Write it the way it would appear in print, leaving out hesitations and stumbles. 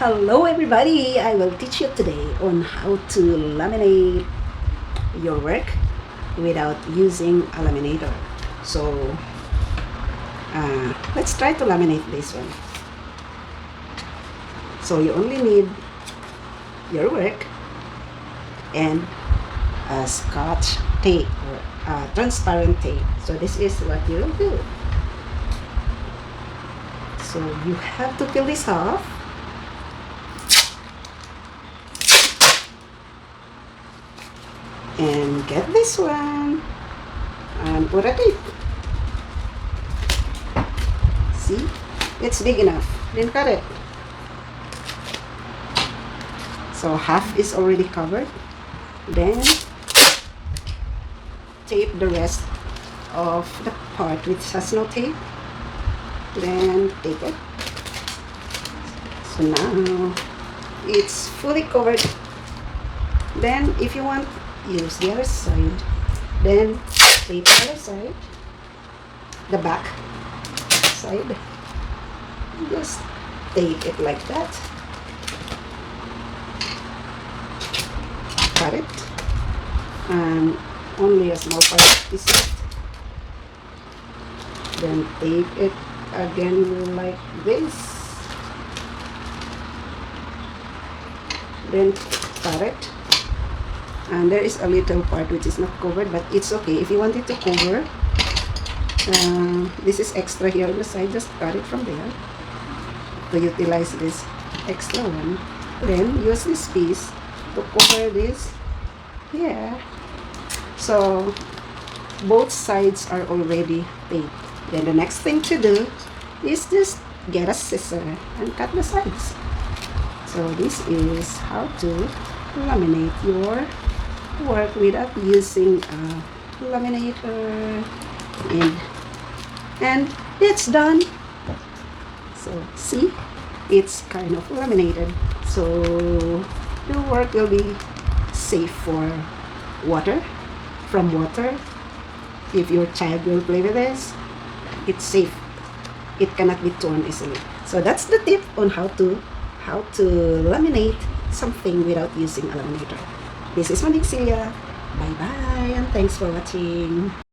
Hello everybody! I will teach you today on how to laminate your work without using a laminator. So let's try to laminate this one. So you only need your work and a scotch tape or transparent tape. So this is what you will do. So you have to peel this off. And get this one and put a tape. See, it's big enough. Then cut it. So half is already covered. Then tape the rest of the part which has no tape. Then take it. So now it's fully covered. Then if you want, use the other side. Then tape the other side, the back side. Just tape it like that. Cut it, and only a small part is left. Then tape it again like this. Then cut it. And there is a little part which is not covered, but it's okay. If you want it to cover, this is extra here on the side, just cut it from there to utilize this extra one. Then use this piece to cover this here. So both sides are already taped. Then the next thing to do is just get a scissor and cut the sides. So this is how to laminate your work without using a laminator, and it's done. So see, it's kind of laminated, so your work will be safe for water, from water. If your child will play with this, it's safe. It cannot be torn easily. So that's the tip on how to laminate something without using a laminator. This is Manding Celia. Bye bye, and thanks for watching.